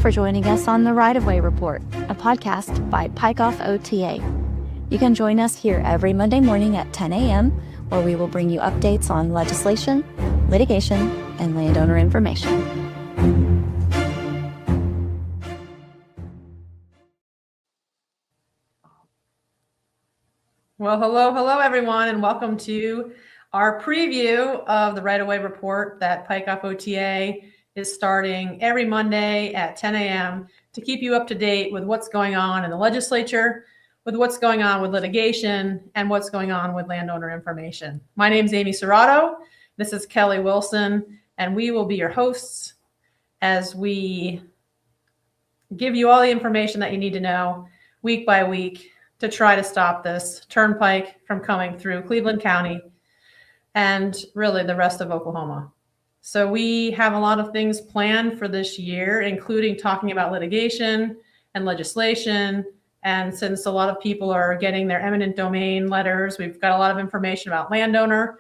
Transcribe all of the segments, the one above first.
for joining us on the Right of Way Report, a podcast by Pike-Off OTA. You can join us here every Monday morning at 10 a.m., where we will bring you updates on legislation, litigation, and landowner information. Well, hello, everyone, and welcome to our preview of the Right of Way Report that Pike-Off OTA is starting every Monday at 10 a.m. to keep you up to date with what's going on in the legislature, with what's going on with litigation, and what's going on with landowner information. My name is Amy Serrato. This is Kelly Wilson, and we will be your hosts as we give you all the information that you need to know week by week to try to stop this turnpike from coming through Cleveland County and really the rest of Oklahoma. So we have a lot of things planned for this year, including talking about litigation and legislation. And since a lot of people are getting their eminent domain letters, we've got a lot of information about landowner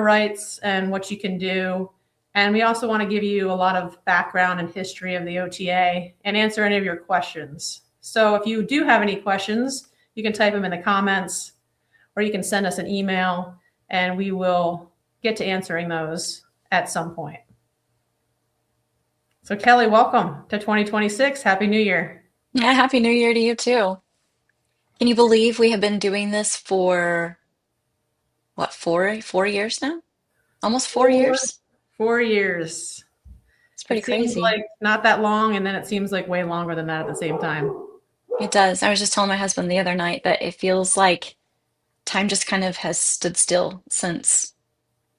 rights and what you can do. And we also want to give you a lot of background and history of the OTA and answer any of your questions. So if you do have any questions, you can type them in the comments, or you can send us an email, and we will get to answering those at some point. So Kelly, welcome to 2026. Happy New Year. Yeah, Happy New Year to you too. Can you believe we have been doing this for what, four years now? Almost 4 years? 4 years. It's pretty It seems crazy. like not that long, and then it seems like way longer than that at the same time. It does. I was just telling my husband the other night that it feels like time just kind of has stood still since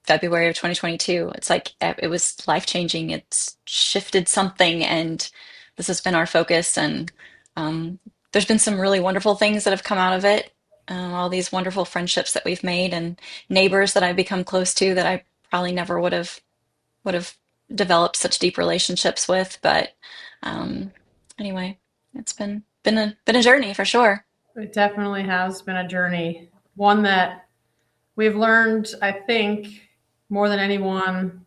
February of 2022. It's like it was life-changing. It's shifted something, and this has been our focus. And there's been some really wonderful things that have come out of it. All these wonderful friendships that we've made, and neighbors that I've become close to that I probably never would have developed such deep relationships with. But um, anyway, it's been a journey for sure. It definitely has been a journey, one that we've learned, I think, more than anyone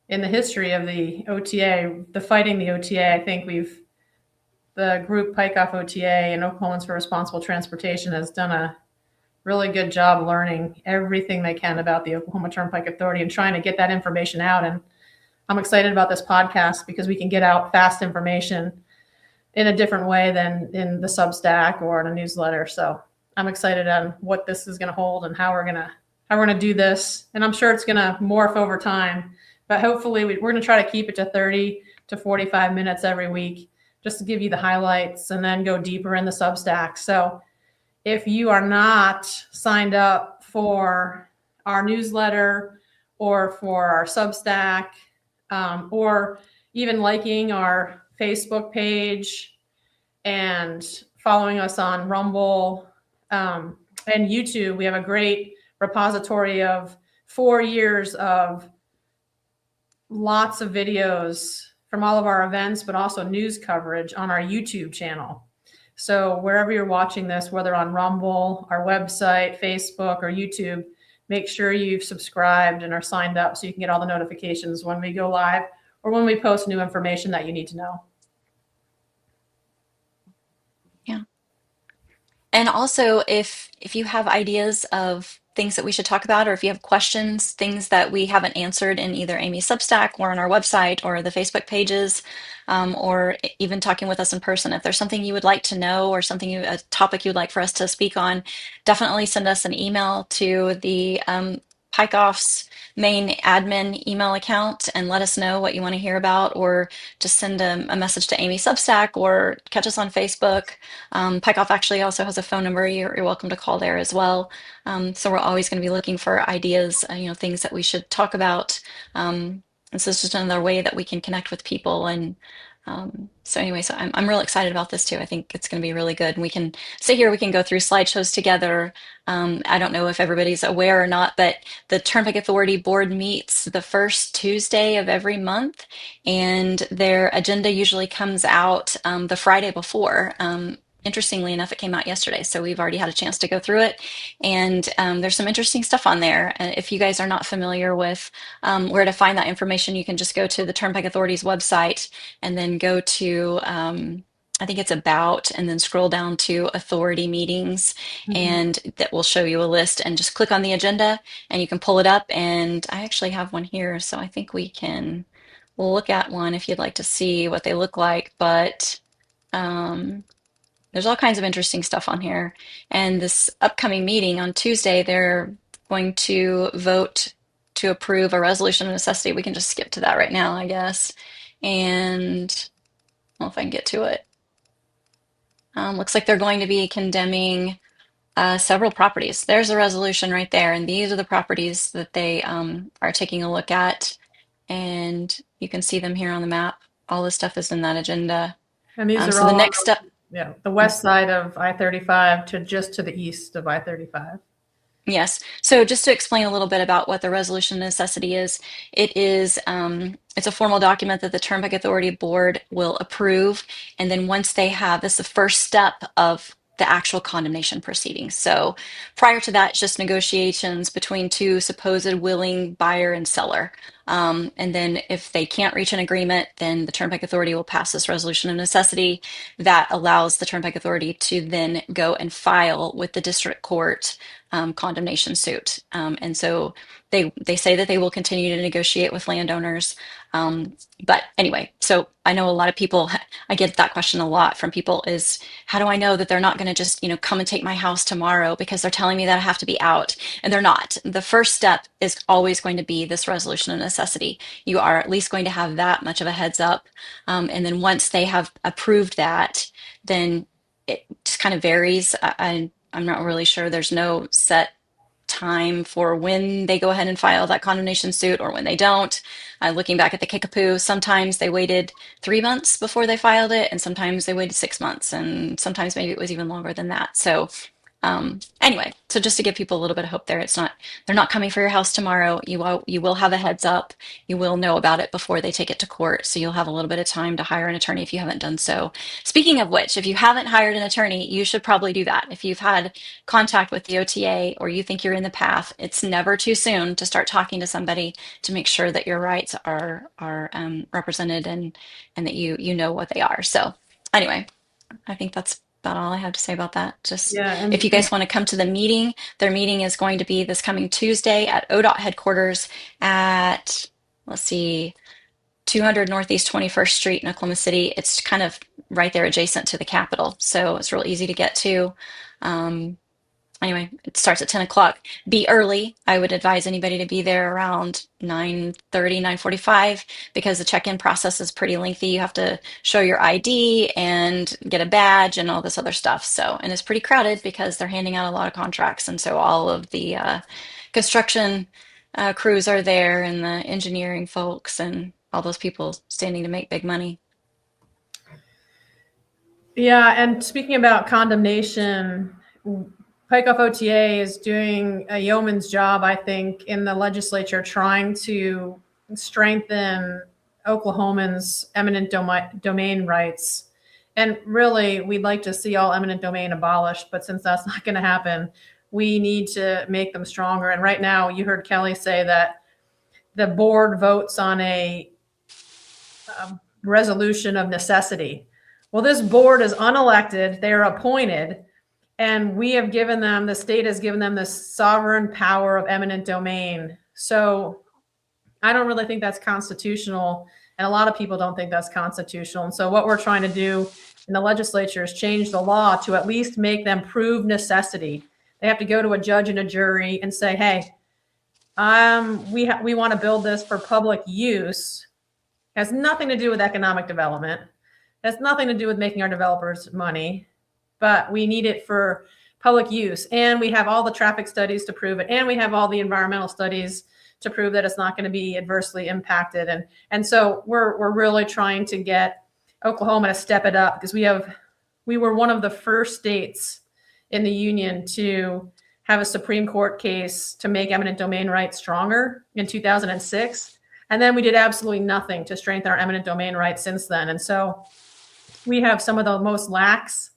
in the history of the OTA, the fighting the OTA. I think the group Pike-Off OTA and Oklahomans for Responsible Transportation has done a really good job learning everything they can about the Oklahoma Turnpike Authority and trying to get that information out. And I'm excited about this podcast because we can get out fast information in a different way than in the Substack or in a newsletter. So I'm excited on what this is going to hold and how we're going to do this. And I'm sure it's going to morph over time, but hopefully we're going to try to keep it to 30 to 45 minutes every week, just to give you the highlights and then go deeper in the Substack. So if you are not signed up for our newsletter or for our Substack, or even liking our Facebook page and following us on Rumble and YouTube, we have a great repository of 4 years of lots of videos from all of our events, but also news coverage on our YouTube channel. So wherever you're watching this, whether on Rumble, our website, Facebook, or YouTube, make sure you've subscribed and are signed up so you can get all the notifications when we go live or when we post new information that you need to know. Yeah. And also, if you have ideas of things that we should talk about, or if you have questions, things that we haven't answered in either Amy's Substack or on our website or the Facebook pages, or even talking with us in person, if there's something you would like to know or a topic you'd like for us to speak on, definitely send us an email to the Pike-Off's main admin email account and let us know what you want to hear about, or just send a message to Amy Substack or catch us on Facebook. Pike-Off actually also has a phone number. You're welcome to call there as well. So we're always going to be looking for ideas, things that we should talk about. This is just another way that we can connect with people. And so anyway, so I'm real excited about this too. I think it's going to be really good. And we can sit here, we can go through slideshows together. I don't know if everybody's aware or not, but the Turnpike Authority Board meets the first Tuesday of every month, and their agenda usually comes out the Friday before. interestingly enough, it came out yesterday, so we've already had a chance to go through it. And there's some interesting stuff on there. If you guys are not familiar with where to find that information, you can just go to the Turnpike Authority's website and then go to I think it's about, and then scroll down to authority meetings, and that will show you a list, and just click on the agenda and you can pull it up. And I actually have one here, so I think we'll look at one if you'd like to see what they look like. But um, there's all kinds of interesting stuff on here. And this upcoming meeting on Tuesday, they're going to vote to approve a resolution of necessity. We can just skip to that right now, I guess. And I don't know if I can get to it. Looks like they're going to be condemning several properties. There's a resolution right there, and these are the properties that they are taking a look at. And you can see them here on the map. All this stuff is in that agenda. And these are So all the next step, yeah, the west side of I-35 to just to the east of I-35. yes. So just to explain a little bit about what the resolution of necessity is, it's a formal document that the Turnpike Authority Board will approve. And then once they have, this is the first step of the actual condemnation proceedings. So prior to that, it's just negotiations between two supposed willing buyer and seller. And then if they can't reach an agreement, then the Turnpike Authority will pass this resolution of necessity that allows the Turnpike Authority to then go and file with the district court condemnation suit. And so they say that they will continue to negotiate with landowners. But anyway, so I know a lot of people, I get that question a lot from people, is how do I know that they're not going to just, come and take my house tomorrow because they're telling me that I have to be out? And they're not. The first step is always going to be this resolution of necessity. You are at least going to have that much of a heads up. And then once they have approved that, then it just kind of varies. I'm not really sure. There's no set time for when they go ahead and file that condemnation suit or when they don't. Looking back at the Kickapoo, sometimes they waited 3 months before they filed it, and sometimes they waited 6 months, and sometimes maybe it was even longer than that. So anyway, so just to give people a little bit of hope there, they're not coming for your house tomorrow. You will have a heads up. You will know about it before they take it to court. So you'll have a little bit of time to hire an attorney if you haven't done so. Speaking of which, if you haven't hired an attorney, you should probably do that. If you've had contact with the OTA or you think you're in the path, it's never too soon to start talking to somebody to make sure that your rights are represented and that you know what they are. So anyway, I think that's about all I have to say about that. Just Yeah, if you guys want to come to the meeting, their meeting is going to be this coming Tuesday at ODOT headquarters at, let's see, 200 Northeast 21st Street in Oklahoma City. It's kind of right there adjacent to the Capitol, so it's real easy to get to. Anyway, it starts at 10 o'clock. Be early. I would advise anybody to be there around 9:30, 9:45, because the check-in process is pretty lengthy. You have to show your ID and get a badge and all this other stuff. So, and it's pretty crowded because they're handing out a lot of contracts. And so all of the construction crews are there, and the engineering folks and all those people standing to make big money. Yeah, and speaking about condemnation, Pike Off OTA is doing a yeoman's job, I think, in the legislature trying to strengthen Oklahomans' eminent domain rights. And really, we'd like to see all eminent domain abolished, but since that's not going to happen, we need to make them stronger. And right now, you heard Kelly say that the board votes on a resolution of necessity. Well, this board is unelected, they are appointed, and we have given them, the state has given them the sovereign power of eminent domain. So I don't really think that's constitutional, and a lot of people don't think that's constitutional. And so what we're trying to do in the legislature is change the law to at least make them prove necessity. They have to go to a judge and a jury and say, hey, we want to build this for public use. It has nothing to do with economic development. It has nothing to do with making our developers money, but we need it for public use. And we have all the traffic studies to prove it. And we have all the environmental studies to prove that it's not going to be adversely impacted. And so we're really trying to get Oklahoma to step it up, because we were one of the first states in the union to have a Supreme Court case to make eminent domain rights stronger in 2006. And then we did absolutely nothing to strengthen our eminent domain rights since then. And so we have some of the most lax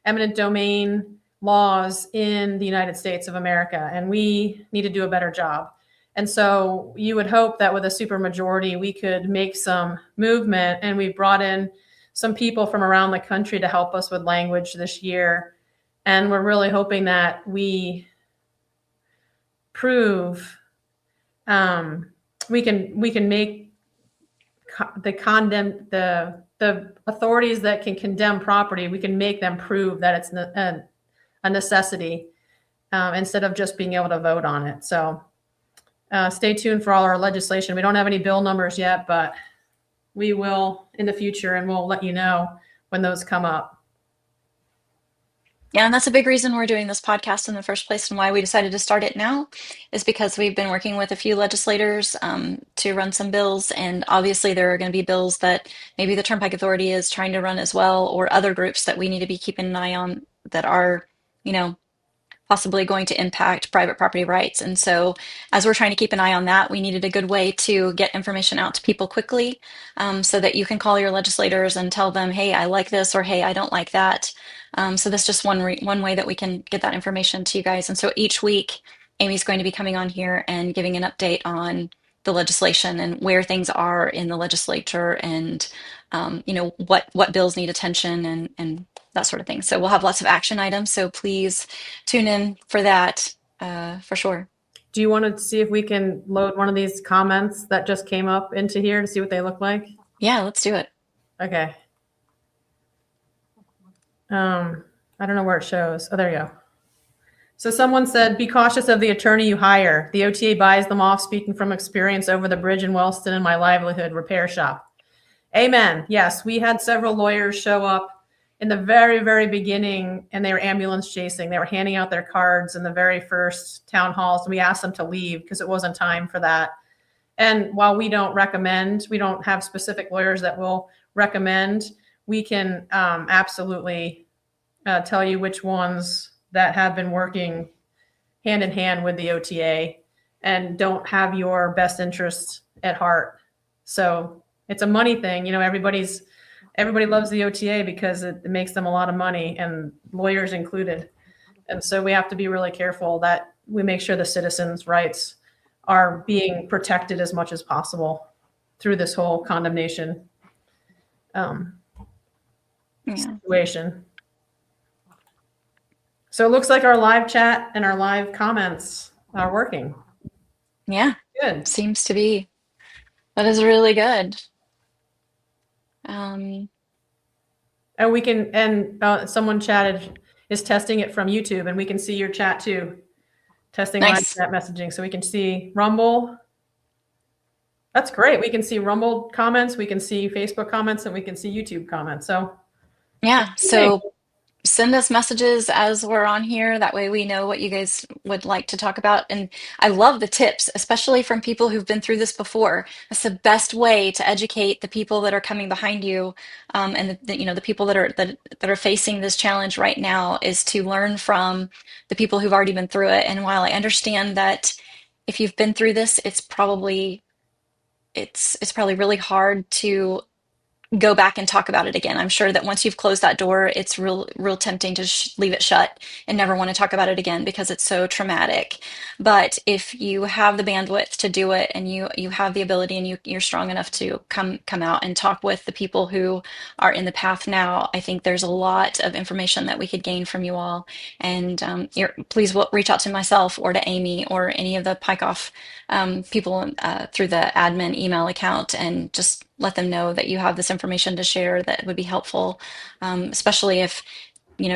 eminent domain laws in the United States of America, and we need to do a better job. And so you would hope that with a supermajority, we could make some movement. And we brought in some people from around the country to help us with language this year. And we're really hoping that we prove we can make the authorities that can condemn property. We can make them prove that it's a necessity instead of just being able to vote on it. So stay tuned for all our legislation. We don't have any bill numbers yet, but we will in the future, and we'll let you know when those come up. Yeah, and that's a big reason we're doing this podcast in the first place, and why we decided to start it now is because we've been working with a few legislators to run some bills. And obviously, there are going to be bills that maybe the Turnpike Authority is trying to run as well, or other groups that we need to be keeping an eye on that are, possibly going to impact private property rights. And so, as we're trying to keep an eye on that, we needed a good way to get information out to people quickly, so that you can call your legislators and tell them, hey, I like this, or hey, I don't like that. So that's just one way that we can get that information to you guys. And so each week, Amy's going to be coming on here and giving an update on the legislation and where things are in the legislature, and what bills need attention, and that sort of thing. So we'll have lots of action items. So please tune in for that, for sure. Do you want to see if we can load one of these comments that just came up into here to see what they look like? Yeah, let's do it. Okay. I don't know where it shows. Oh, there you go. So someone said, be cautious of the attorney you hire. The OTA buys them off, speaking from experience over the bridge in Wellston and my livelihood repair shop. Amen. Yes, we had several lawyers show up in the very, very beginning, and they were ambulance chasing. They were handing out their cards in the very first town halls. And we asked them to leave because it wasn't time for that. And while we don't have specific lawyers that will recommend, we can absolutely tell you which ones that have been working hand in hand with the OTA and don't have your best interests at heart. So it's a money thing. Everybody loves the OTA because it makes them a lot of money, and lawyers included. And so we have to be really careful that we make sure the citizens' rights are being protected as much as possible through this whole condemnation situation. So it looks like our live chat and our live comments are working. Yeah, Good. seems to be. That is really good. And we can, someone chatted, is testing it from YouTube, and we can see your chat too. Testing live Nice. chat messaging. So we can see Rumble. That's great. We can see Rumble comments, we can see Facebook comments, and we can see YouTube comments. So Yeah, so send us messages as we're on here. That way we know what you guys would like to talk about. And I love the tips, especially from people who've been through this before. That's the best way to educate the people that are coming behind you, and the people that are facing this challenge right now, is to learn from the people who've already been through it. And while I understand that if you've been through this, it's probably really hard to go back and talk about it again. I'm sure that once you've closed that door, it's real tempting to leave it shut and never want to talk about it again because it's so traumatic. But if you have the bandwidth to do it, and you have the ability, and you're strong enough to come out and talk with the people who are in the path now, I think there's a lot of information that we could gain from you all. And please reach out to myself or to Amy or any of the Pykoff people through the admin email account, and just let them know that you have this information to share that would be helpful, especially if,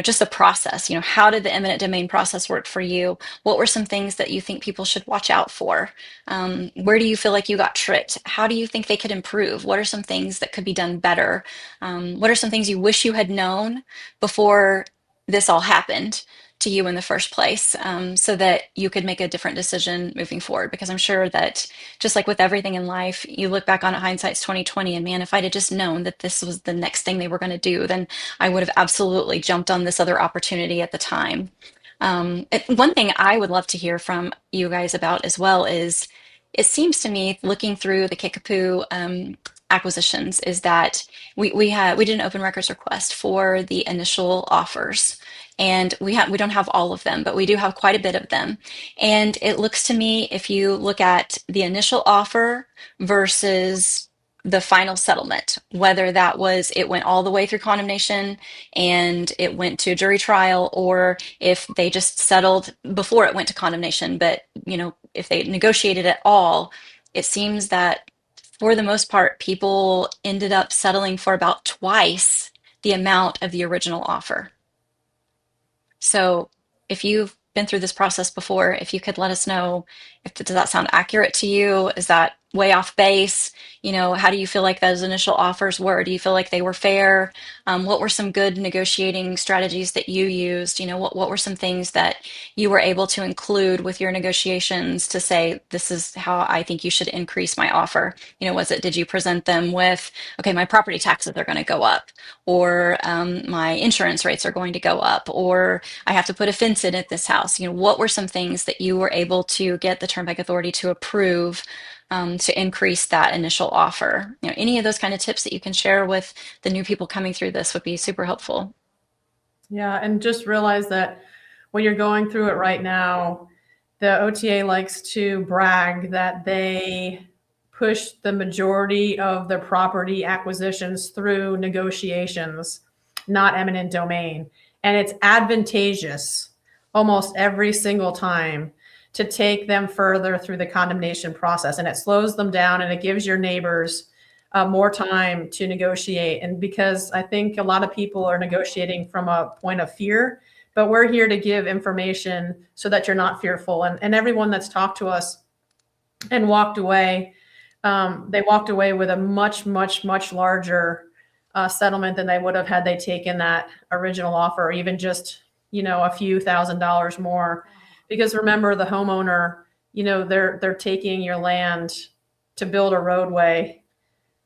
just the process, how did the eminent domain process work for you? What were some things that you think people should watch out for? Where do you feel like you got tricked? How do you think they could improve? What are some things that could be done better? What are some things you wish you had known before this all happened to you in the first place, so that you could make a different decision moving forward? Because I'm sure that, just like with everything in life, you look back on it, hindsight's 2020, and man, if I'd have just known that this was the next thing they were going to do, then I would have absolutely jumped on this other opportunity at the time. One thing I would love to hear from you guys about as well is, it seems to me, looking through the Kickapoo acquisitions, is that we did an open records request for the initial offers. and we don't have all of them, but we do have quite a bit of them. And it looks to me, if you look at the initial offer versus the final settlement, whether that was it went all the way through condemnation and it went to jury trial, or if they just settled before it went to condemnation, but if they negotiated at all, it seems that for the most part, people ended up settling for about twice the amount of the original offer. So if you've been through this process before, if you could let us know, if does that sound accurate to you? Is that way off base? How do you feel like those initial offers were? Do you feel like they were fair? What were some good negotiating strategies that you used? What were some things that you were able to include with your negotiations to say, this is how I think you should increase my offer? Did you present them with, okay, my property taxes are going to go up, or my insurance rates are going to go up, or I have to put a fence in at this house? What were some things that you were able to get the Turnpike Authority to approve to increase that initial offer? Any of those kind of tips that you can share with the new people coming through this would be super helpful. Yeah, and just realize that when you're going through it right now, the OTA likes to brag that they push the majority of their property acquisitions through negotiations, not eminent domain. And it's advantageous almost every single time to take them further through the condemnation process. And it slows them down and it gives your neighbors more time to negotiate. And because I think a lot of people are negotiating from a point of fear, but we're here to give information so that you're not fearful. And everyone that's talked to us and walked away, they walked away with a much, much, much larger settlement than they would have had they taken that original offer, or even just, a few $1,000s more. Because remember, the homeowner, they're taking your land to build a roadway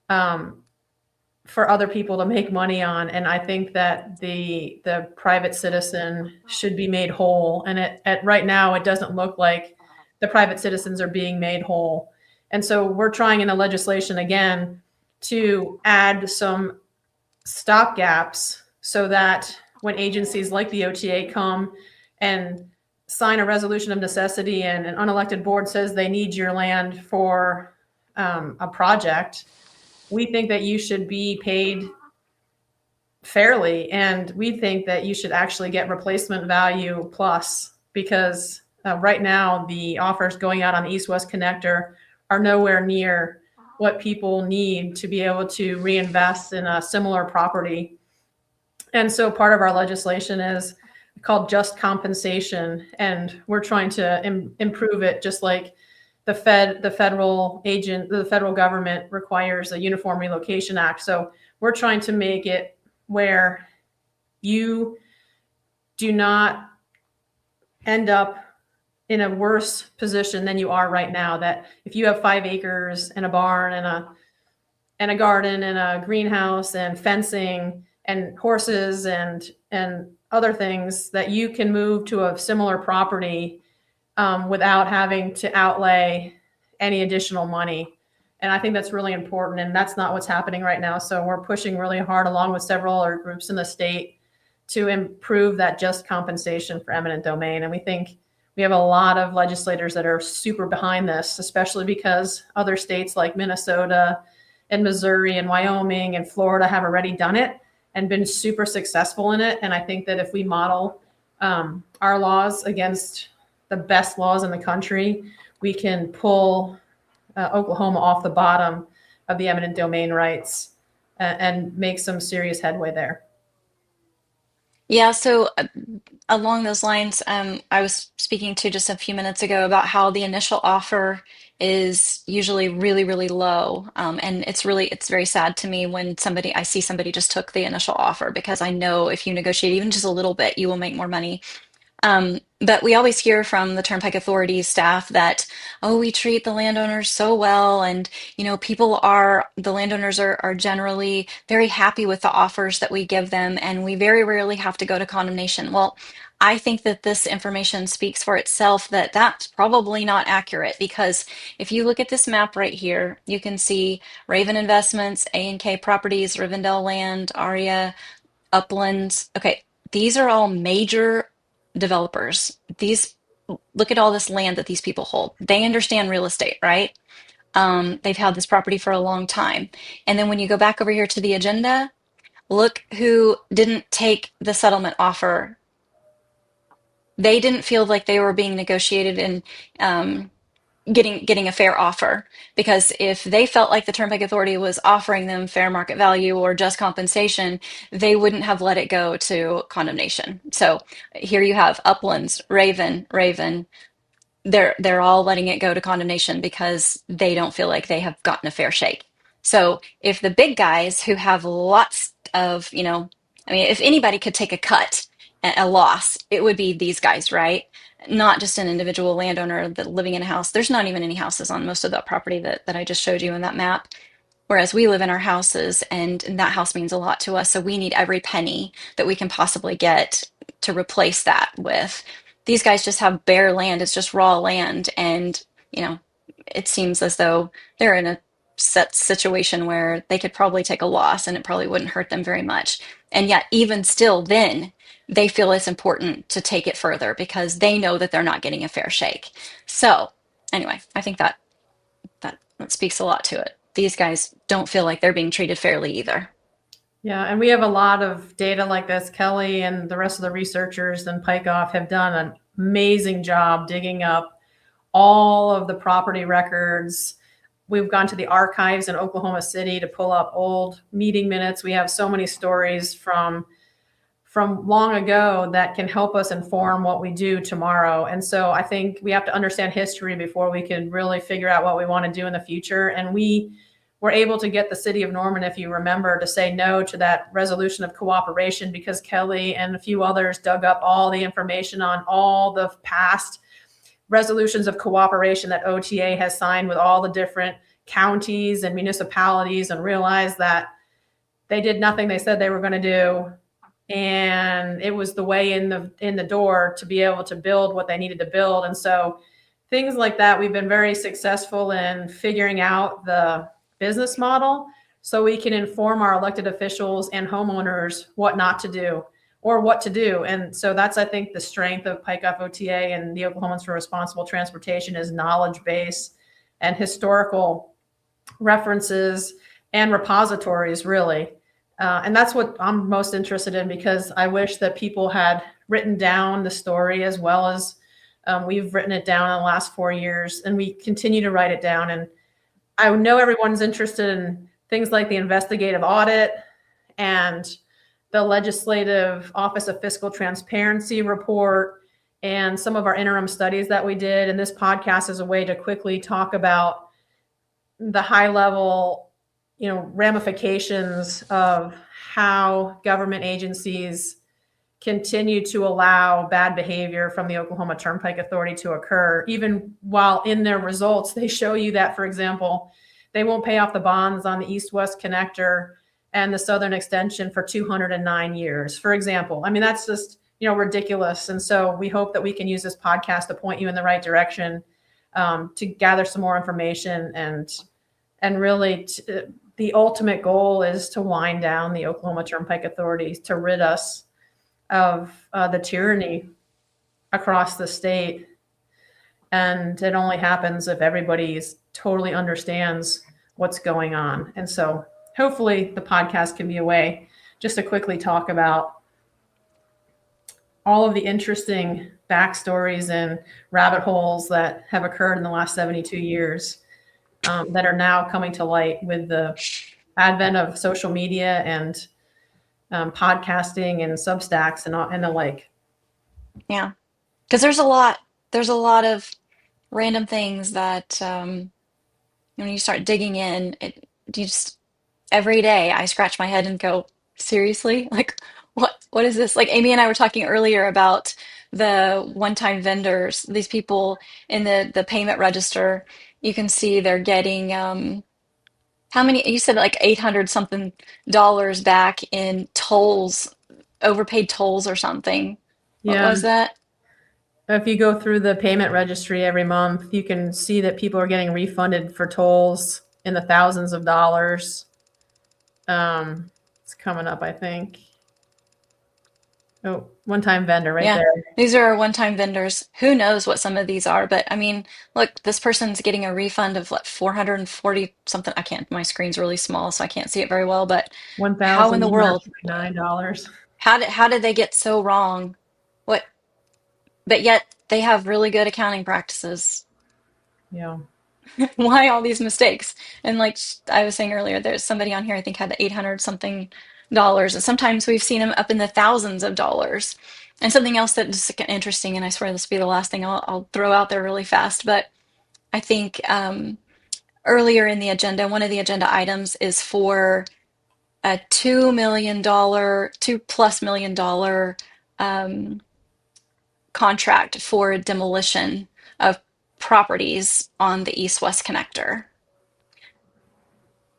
for other people to make money on. And I think that the private citizen should be made whole. And right now, it doesn't look like the private citizens are being made whole. And so we're trying in the legislation again to add some stopgaps so that when agencies like the OTA come and sign a resolution of necessity and an unelected board says they need your land for a project, we think that you should be paid fairly. And we think that you should actually get replacement value plus, because right now the offers going out on the East-West Connector are nowhere near what people need to be able to reinvest in a similar property. And so part of our legislation is called just compensation, and we're trying to improve it, just like the federal government requires a Uniform Relocation Act. So we're trying to make it where you do not end up in a worse position than you are right now. That if you have 5 acres and a barn and a garden and a greenhouse and fencing and horses and other things, that you can move to a similar property without having to outlay any additional money. And I think that's really important. And that's not what's happening right now. So we're pushing really hard, along with several other groups in the state, to improve that just compensation for eminent domain. And we think we have a lot of legislators that are super behind this, especially because other states like Minnesota and Missouri and Wyoming and Florida have already done it and been super successful in it. And I think that if we model our laws against the best laws in the country, we can pull Oklahoma off the bottom of the eminent domain rights and make some serious headway there. Yeah, so along those lines, I was speaking to just a few minutes ago about how the initial offer is usually really, really low. And it's very sad to me when I see somebody just took the initial offer, because I know if you negotiate even just a little bit, you will make more money. But we always hear from the Turnpike Authority staff that, oh, we treat the landowners so well. And, the landowners are generally very happy with the offers that we give them. And we very rarely have to go to condemnation. Well, I think that this information speaks for itself, that that's probably not accurate, because if you look at this map right here, you can see Raven Investments, A&K Properties, Rivendell Land, Aria, Uplands. Okay, these are all major developers. Look at all this land that these people hold. They understand real estate, right? They've had this property for a long time. And then when you go back over here to the agenda, look who didn't take the settlement offer. They didn't feel like they were being negotiated and getting a fair offer, because if they felt like the Turnpike Authority was offering them fair market value or just compensation, they wouldn't have let it go to condemnation. So here you have Uplands, Raven. They're all letting it go to condemnation because they don't feel like they have gotten a fair shake. So if the big guys who have lots of, I mean, if anybody could take a cut, a loss, it would be these guys, right? Not just an individual landowner that living in a house. There's not even any houses on most of that property that I just showed you in that map. Whereas we live in our houses, and that house means a lot to us. So we need every penny that we can possibly get to replace that with. These guys just have bare land. It's just raw land. And, it seems as though they're in a set situation where they could probably take a loss and it probably wouldn't hurt them very much. And yet, even still, then they feel it's important to take it further because they know that they're not getting a fair shake. So, anyway, I think that speaks a lot to it. These guys don't feel like they're being treated fairly either. Yeah, and we have a lot of data like this. Kelly and the rest of the researchers and Pykoff have done an amazing job digging up all of the property records. We've gone to the archives in Oklahoma City to pull up old meeting minutes. We have so many stories from long ago that can help us inform what we do tomorrow. And so I think we have to understand history before we can really figure out what we want to do in the future. And we were able to get the city of Norman, if you remember, to say no to that resolution of cooperation because Kelly and a few others dug up all the information on all the past resolutions of cooperation that OTA has signed with all the different counties and municipalities, and realized that they did nothing they said they were going to do. And it was the way in the door to be able to build what they needed to build. And so things like that, we've been very successful in figuring out the business model so we can inform our elected officials and homeowners what not to do or what to do. And so that's, I think, the strength of Pykoff OTA and the Oklahomans for Responsible Transportation is knowledge base and historical references and repositories, really. And that's what I'm most interested in, because I wish that people had written down the story as well as we've written it down in the last 4 years, and we continue to write it down. And I know everyone's interested in things like the investigative audit and the Legislative Office of Fiscal Transparency report and some of our interim studies that we did. And this podcast is a way to quickly talk about the high level, ramifications of how government agencies continue to allow bad behavior from the Oklahoma Turnpike Authority to occur, even while in their results, they show you that, for example, they won't pay off the bonds on the East-West Connector and the Southern Extension for 209 years, for example. I mean, that's just, ridiculous. And so we hope that we can use this podcast to point you in the right direction, to gather some more information, and really the ultimate goal is to wind down the Oklahoma Turnpike Authority, to rid us of the tyranny across the state. And it only happens if everybody totally understands what's going on. And so hopefully the podcast can be a way just to quickly talk about all of the interesting backstories and rabbit holes that have occurred in the last 72 years that are now coming to light with the advent of social media and podcasting and Substacks and the like. Yeah, because there's a lot of random things that when you start digging in, every day I scratch my head and go, seriously? Like, what is this? Like Amy and I were talking earlier about the one-time vendors, these people in the payment register. You can see they're getting how many, you said like 800 something dollars back in tolls, overpaid tolls or something. What Yeah. was that? If you go through the payment registry every month, you can see that people are getting refunded for tolls in the thousands of dollars. It's coming up, I think. Oh, one-time vendor right Yeah, there. these are our one-time vendors. Who knows what some of these are? But I mean, look, this person's getting a refund of what, 440 something. I can't, my screen's really small, so I can't see it very well. But how in the world? $1,129. How did they get so wrong? What? But yet they have really good accounting practices. Yeah. Why all these mistakes? And like I was saying earlier, there's somebody on here I think had the 800 something dollars, and sometimes we've seen them up in the thousands of dollars. And something else that's interesting, and I swear this will be the last thing I'll throw out there really fast, but I think earlier in the agenda, one of the agenda items is for a $2 million, $2+ million um, contract for demolition of properties on the East-West Connector.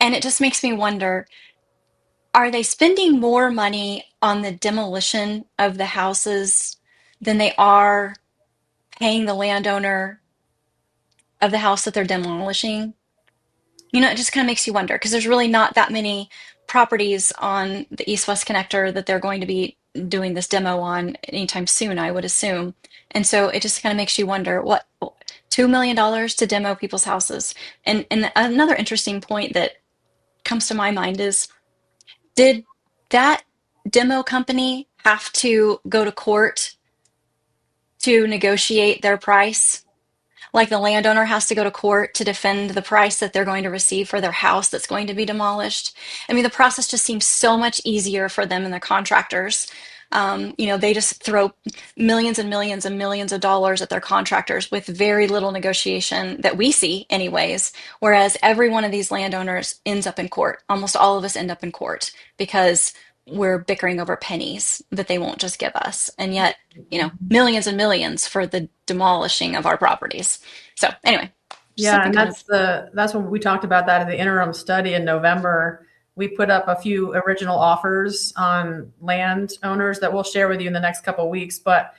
And it just makes me wonder, are they spending more money on the demolition of the houses than they are paying the landowner of the house that they're demolishing? You know, it just kind of makes you wonder because there's really not that many properties on the East-West Connector that they're going to be doing this demo on anytime soon, I would assume. And so it just kind of makes you wonder what $2 million to demo people's houses. And another interesting point that comes to my mind is, did that demo company have to go to court to negotiate their price? Like the landowner has to go to court to defend the price that they're going to receive for their house that's going to be demolished. I mean, the process just seems so much easier for them and their contractors. They just throw millions and millions and millions of dollars at their contractors with very little negotiation that we see, anyways. Whereas every one of these landowners ends up in court. Almost all of us end up in court because we're bickering over pennies that they won't just give us. And yet, millions and millions for the demolishing of our properties. So anyway, just Yeah, something and kind of, that's when we talked about that in the interim study in November. We put up a few original offers on land owners that we'll share with you in the next couple of weeks. But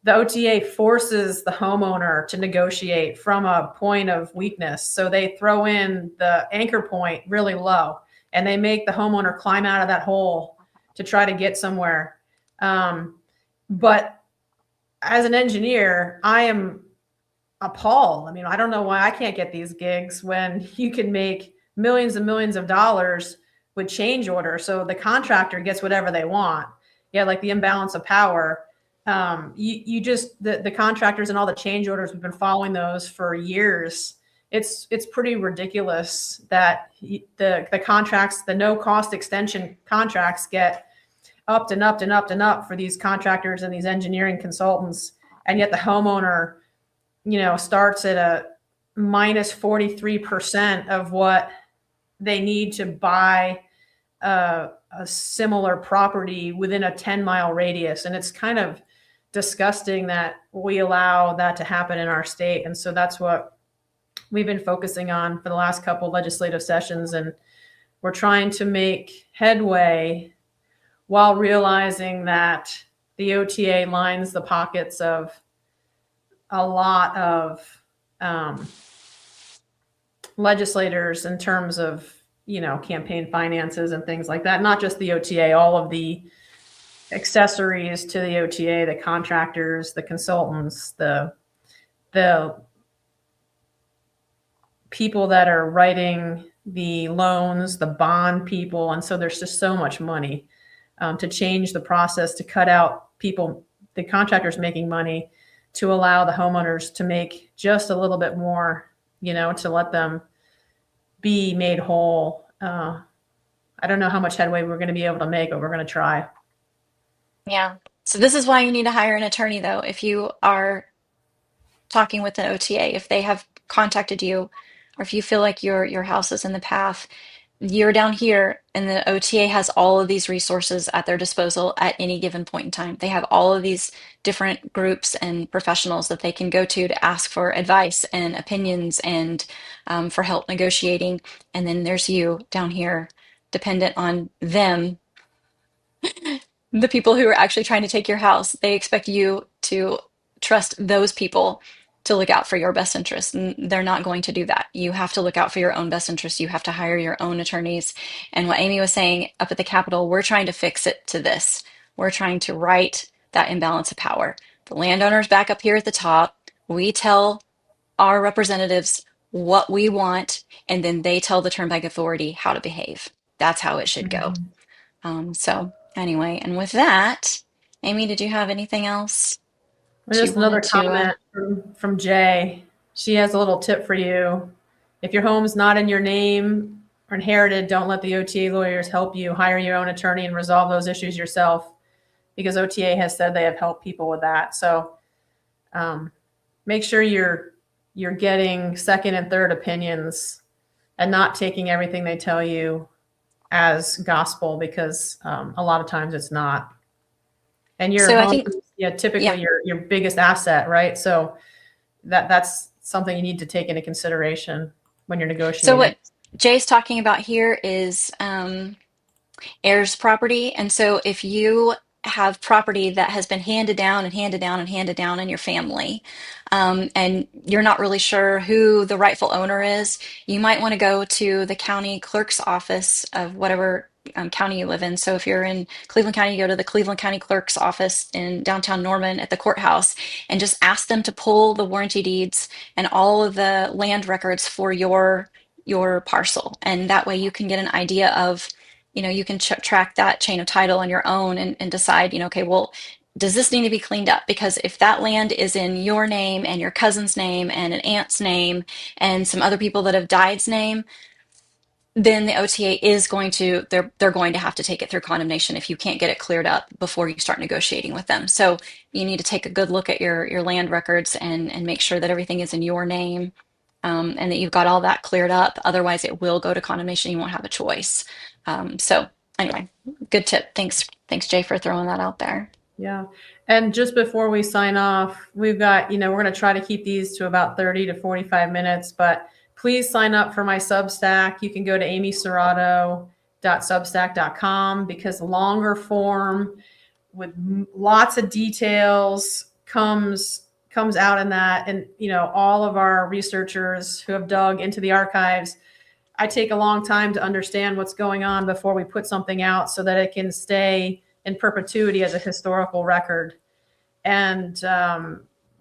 the OTA forces the homeowner to negotiate from a point of weakness. So they throw in the anchor point really low and they make the homeowner climb out of that hole to try to get somewhere. But as an engineer, I am appalled. I mean, I don't know why I can't get these gigs when you can make millions and millions of dollars with change order. So the contractor gets whatever they want. Yeah, like the imbalance of power. You just the contractors and all the change orders, we've been following those for years. It's pretty ridiculous that the contracts, the no cost extension contracts, get upped and upped and upped and up for these contractors and these engineering consultants, and yet the homeowner, starts at a minus 43% of what they need to buy a similar property within a 10-mile radius. And it's kind of disgusting that we allow that to happen in our state. And so that's what we've been focusing on for the last couple of legislative sessions. And we're trying to make headway while realizing that the OTA lines the pockets of a lot of legislators in terms of, campaign finances and things like that. Not just the OTA, all of the accessories to the OTA, the contractors, the consultants, the people that are writing the loans, the bond people. And so there's just so much money to change the process, to cut out people, the contractors making money, to allow the homeowners to make just a little bit more, to let them be made whole. I don't know how much headway we're going to be able to make, but we're going to try. yeah. So this is why you need to hire an attorney, though, if you are talking with an OTA, if they have contacted you, or if you feel like your house is in the path. You're down here, and the OTA has all of these resources at their disposal at any given point in time. They have all of these different groups and professionals that they can go to ask for advice and opinions and for help negotiating. And then there's you down here, dependent on them, the people who are actually trying to take your house. They expect you to trust those people to look out for your best interest, and they're not going to do that. You have to look out for your own best interest. You have to hire your own attorneys. And what Amy was saying up at the Capitol, we're trying to fix it to this. We're trying to right that imbalance of power. The landowner's back up here at the top. We tell our representatives what we want, and then they tell the Turnpike Authority how to behave. That's how it should go. So anyway, and with that, Amy, did you have anything else? Just another wanted to, comment from Jay. She has a little tip for you. If your home's not in your name or inherited, don't let the OTA lawyers help you. Hire your own attorney and resolve those issues yourself, because OTA has said they have helped people with that. So make sure you're getting second and third opinions and not taking everything they tell you as gospel, because a lot of times it's not. And your So I home, think- typically yeah. your biggest asset, right? So that's something you need to take into consideration when you're negotiating. So what Jay's talking about here is heirs property. And so if you have property that has been handed down and handed down and handed down in your family, and you're not really sure who the rightful owner is, you might want to go to the county clerk's office of whatever county you live in. So if you're in Cleveland County, you go to the Cleveland County Clerk's office in downtown Norman at the courthouse and just ask them to pull the warranty deeds and all of the land records for your parcel. And that way you can get an idea of, you can track that chain of title on your own and decide, okay, well, does this need to be cleaned up? Because if that land is in your name and your cousin's name and an aunt's name and some other people that have died's name, then the OTA is going to, they're going to have to take it through condemnation if you can't get it cleared up before you start negotiating with them. So you need to take a good look at your land records and make sure that everything is in your name, and that you've got all that cleared up. Otherwise it will go to condemnation. You won't have a choice. So anyway, good tip. Thanks Jay for throwing that out there. Yeah. And just before we sign off, we've got, we're going to try to keep these to about 30 to 45 minutes, but please sign up for my Substack. You can go to amyserrato.substack.com, because longer form with lots of details comes out in that. And, all of our researchers who have dug into the archives, I take a long time to understand what's going on before we put something out so that it can stay in perpetuity as a historical record. And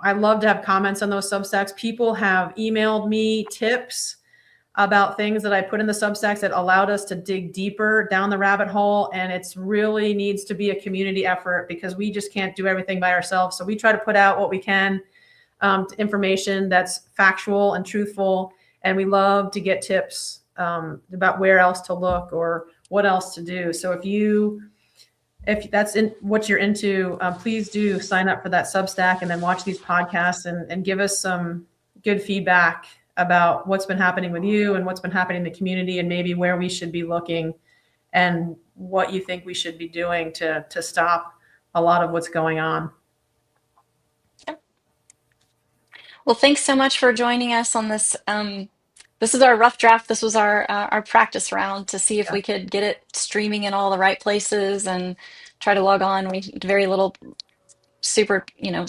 I love to have comments on those Substacks. People have emailed me tips about things that I put in the Substacks that allowed us to dig deeper down the rabbit hole. And it's really needs to be a community effort, because we just can't do everything by ourselves. So we try to put out what we can, information that's factual and truthful. And we love to get tips about where else to look or what else to do. So if that's in what you're into, please do sign up for that Substack and then watch these podcasts and give us some good feedback about what's been happening with you and what's been happening in the community, and maybe where we should be looking and what you think we should be doing to stop a lot of what's going on. Yep. Well, thanks so much for joining us on this. This is our rough draft. This was our practice round to see if we could get it streaming in all the right places and try to log on. We did very little super,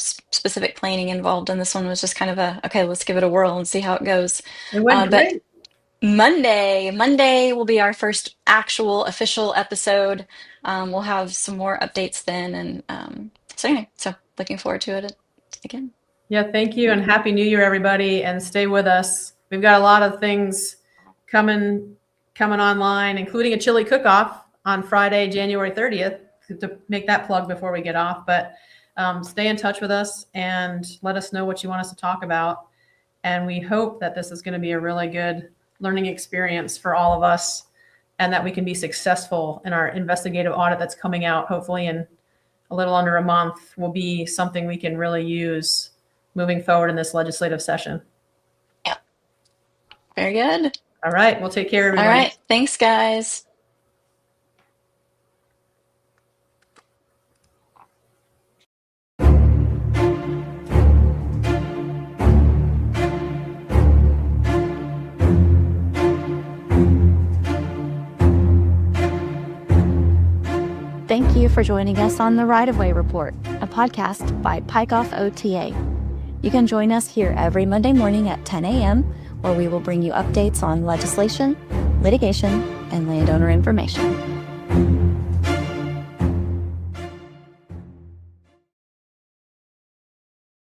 specific planning involved in this one. Was just kind of okay, let's give it a whirl and see how it goes. It went great. But Monday will be our first actual official episode. We'll have some more updates then. And so looking forward to it again. Yeah, thank you. And Happy New Year, everybody. And stay with us. We've got a lot of things coming online, including a chili cook-off on Friday, January 30th, to make that plug before we get off. But stay in touch with us and let us know what you want us to talk about. And we hope that this is going to be a really good learning experience for all of us, and that we can be successful in our investigative audit that's coming out, hopefully in a little under a month, will be something we can really use moving forward in this legislative session. Very good. All right. We'll take care, everybody. All right. Thanks, guys. Thank you for joining us on the Right of Way Report, a podcast by Pike-Off OTA. You can join us here every Monday morning at 10 a.m., where we will bring you updates on legislation, litigation, and landowner information.